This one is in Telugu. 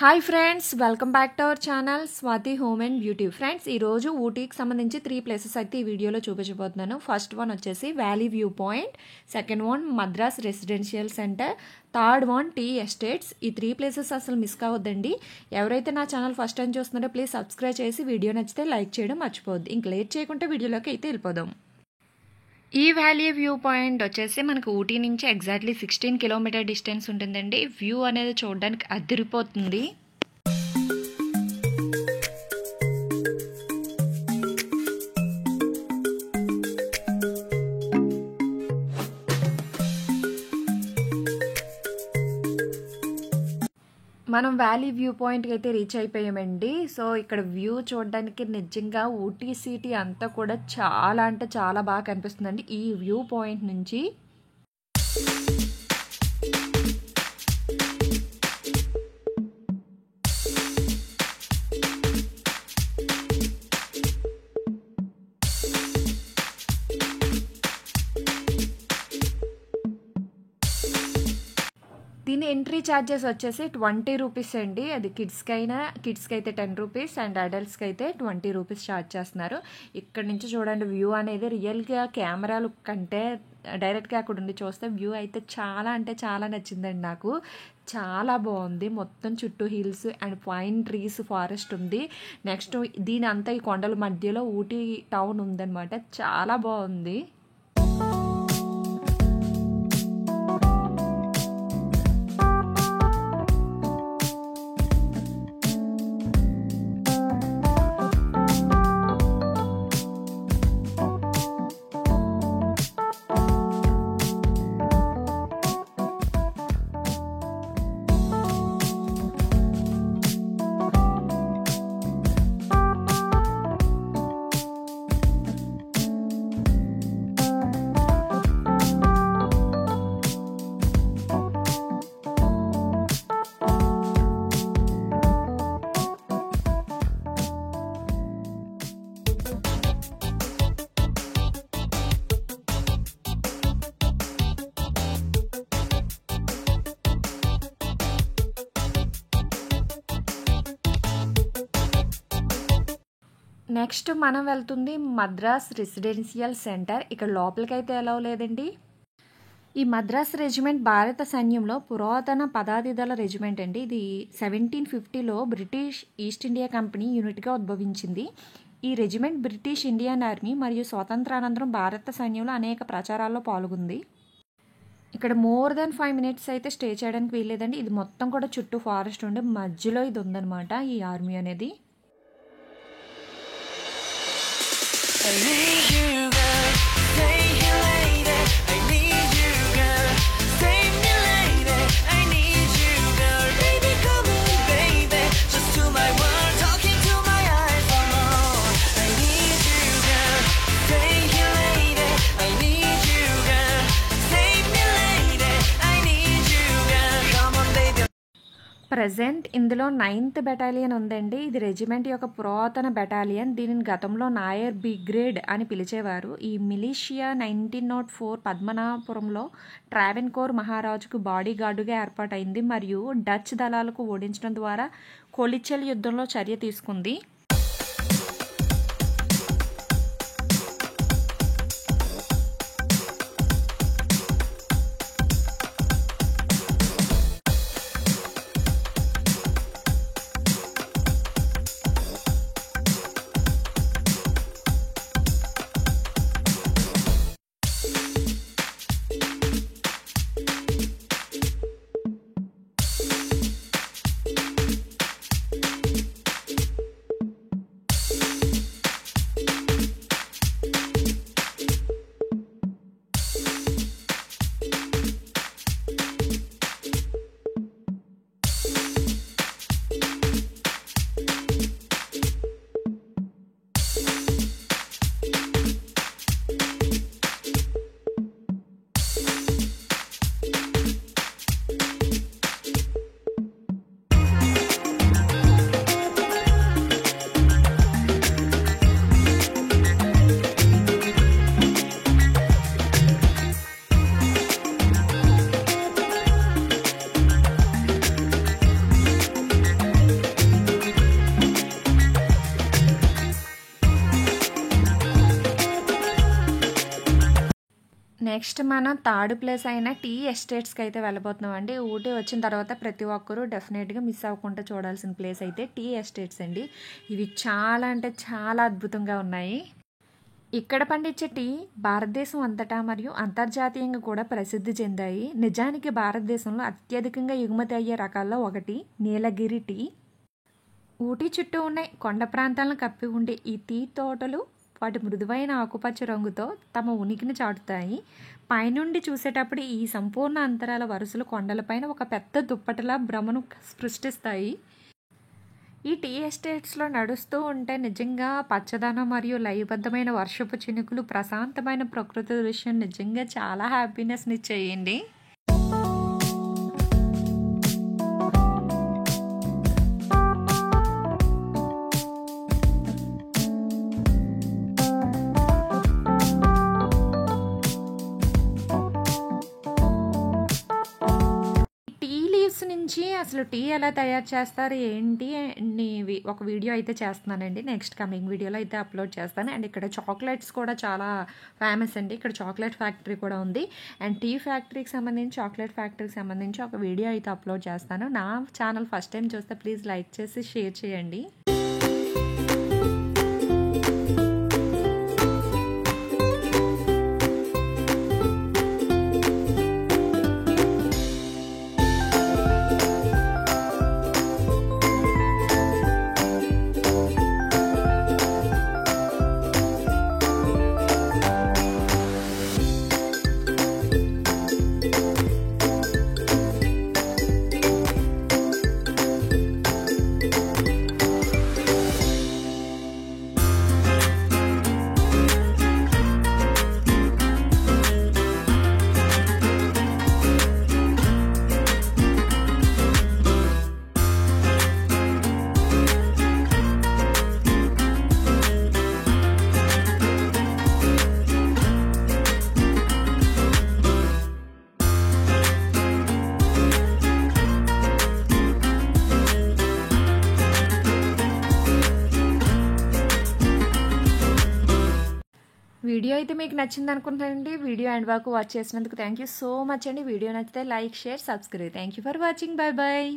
Hi friends, welcome back to our channel Swathi home and beauty. Friends, ఈరోజు ఊటీకి సంబంధించి 3 ప్లేసెస్ అయితే ఈ వీడియోలో చూపించబోతున్నాను. ఫస్ట్ వన్ వచ్చేసి valley view point, second one Madras residential centre, third one tea estates. ఈ 3 ప్లేసెస్ అసలు మిస్ కావద్దండి. ఎవరైతే నా ఛానల్ ఫస్ట్ టైం చూస్తున్నారో ప్లీజ్ సబ్స్క్రైబ్ చేసి వీడియో నచ్చితే లైక్ చేయడం మర్చిపోవద్దు. ఇంక లేట్ చేయకుండా వీడియోలోకి అయితే వెళ్ళిపోదాం. ఈ వ్యాలీ వ్యూ పాయింట్ వచ్చేసి మనకు ఊటీ నుంచి ఎగ్జాక్ట్లీ 16 కిలోమీటర్ డిస్టెన్స్ ఉంటుందండి. వ్యూ అనేది చూడడానికి అదిరిపోతుంది. మనం వ్యాలీ వ్యూ పాయింట్కి అయితే రీచ్ అయిపోయామండి. సో ఇక్కడ వ్యూ చూడడానికి నిజంగా ఊటీ సిటీ అంతా కూడా చాలా అంటే చాలా బాగా కనిపిస్తుందండి ఈ వ్యూ పాయింట్ నుంచి. దీని ఎంట్రీ ఛార్జెస్ వచ్చేసి 20 రూపీస్ అండి. అది కిడ్స్కి అయితే 10 రూపీస్ అండ్ అడల్ట్స్కి అయితే 20 రూపీస్ ఛార్జ్ చేస్తున్నారు. ఇక్కడ నుంచి చూడండి వ్యూ అనేది రియల్గా కెమెరాలు కంటే డైరెక్ట్గా అక్కడ ఉండి చూస్తే వ్యూ అయితే చాలా అంటే చాలా నచ్చిందండి నాకు. చాలా బాగుంది. మొత్తం చుట్టూ hills and pine trees forest ఉంది. నెక్స్ట్ దీని అంతా ఈ కొండల మధ్యలో ఊటీ టౌన్ ఉందన్నమాట. చాలా బాగుంది. నెక్స్ట్ మనం వెళ్తుంది మద్రాస్ రెసిడెన్షియల్ సెంటర్. ఇక్కడ లోపలికి అయితే ఎలా లేదండి. ఈ మద్రాస్ రెజిమెంట్ భారత సైన్యంలో పురాతన పదాతిదళ రెజిమెంట్ అండి. ఇది 1750లో బ్రిటిష్ ఈస్ట్ ఇండియా కంపెనీ యూనిట్గా ఉద్భవించింది. ఈ రెజిమెంట్ బ్రిటిష్ ఇండియన్ ఆర్మీ మరియు స్వాతంత్రానంతరం భారత సైన్యంలో అనేక ప్రచారాల్లో పాల్గొంది. ఇక్కడ మోర్ దెన్ 5 మినిట్స్ అయితే స్టే చేయడానికి వీల్లేదండి. ఇది మొత్తం కూడా చుట్టూ ఫారెస్ట్ ఉండే మధ్యలో ఇది ఉందన్నమాట ఈ ఆర్మీ అనేది. I need you, girl. Stay here lady. I need you, girl. Save me lady. I need you, girl. Baby, come on, baby. Just to my world, talking to my eyes alone. I need you, girl. Stay here lady. I need you, girl. Save me lady. I need you, girl. Come on, baby. Present ఇందులో 9th బెటాలియన్ ఉందండి. ఇది రెజిమెంట్ యొక్క పురాతన బెటాలియన్. దీనిని గతంలో నాయర్ బ్రిగేడ్ అని పిలిచేవారు. ఈ మిలిషియా 1904 పద్మనాపురంలో ట్రావెన్కోర్ మహారాజుకు బాడీ గార్డుగా ఏర్పాటైంది మరియు డచ్ దళాలకు ఓడించడం ద్వారా కొలిచెల్ యుద్ధంలో చర్య తీసుకుంది. నెక్స్ట్ మనం థర్డ్ ప్లేస్ అయిన టీ ఎస్టేట్స్కి అయితే వెళ్ళబోతున్నాం అండి. ఊటీ వచ్చిన తర్వాత ప్రతి ఒక్కరూ డెఫినెట్గా మిస్ అవ్వకుండా చూడాల్సిన ప్లేస్ అయితే టీ ఎస్టేట్స్ అండి. ఇవి చాలా అంటే చాలా అద్భుతంగా ఉన్నాయి. ఇక్కడ పండించే టీ భారతదేశం అంతటా మరియు అంతర్జాతీయంగా కూడా ప్రసిద్ధి చెందాయి. నిజానికి భారతదేశంలో అత్యధికంగా ఎగుమతి అయ్యే రకాల్లో ఒకటి నీలగిరి టీ. ఊటీ చుట్టూ ఉన్న కొండ ప్రాంతాలను కప్పి ఉండే ఈ టీ తోటలు వాటి మృదువైన ఆకుపచ్చ రంగుతో తమ ఉనికిని చాటుతాయి. పైనుండి చూసేటప్పుడు ఈ సంపూర్ణ అంతరాల వరుసలు కొండలపైన ఒక పెద్ద దుప్పటిలా భ్రమను సృష్టిస్తాయి. ఈ టీ ఎస్టేట్స్లో నడుస్తూ ఉంటే నిజంగా పచ్చదనం మరియు లయబద్ధమైన వర్షపు చినుకులు, ప్రశాంతమైన ప్రకృతి దృశ్యం నిజంగా చాలా హ్యాపీనెస్ని ఇచ్చేయండి. నుంచి అసలు టీ ఎలా తయారు చేస్తారు ఏంటి ఒక వీడియో అయితే చేస్తున్నానండి. నెక్స్ట్ కమింగ్ వీడియోలో అయితే అప్లోడ్ చేస్తాను. అండ్ ఇక్కడ చాక్లెట్స్ కూడా చాలా ఫేమస్ అండి. ఇక్కడ చాక్లెట్ ఫ్యాక్టరీ కూడా ఉంది. అండ్ టీ ఫ్యాక్టరీకి సంబంధించి, చాక్లెట్ ఫ్యాక్టరీకి సంబంధించి ఒక వీడియో అయితే అప్లోడ్ చేస్తాను. నా ఛానల్ ఫస్ట్ టైం చూస్తే ప్లీజ్ లైక్ చేసి షేర్ చేయండి. వీడియో అయితే మీకు నచ్చింది అనుకుంటానండి. వీడియో ఎండ్ వరకు వాచ్ చేసినందుకు థ్యాంక్ యూ సో మచ్ అండి. వీడియో నచ్చితే like, share, subscribe. Thank you for watching. Bye bye.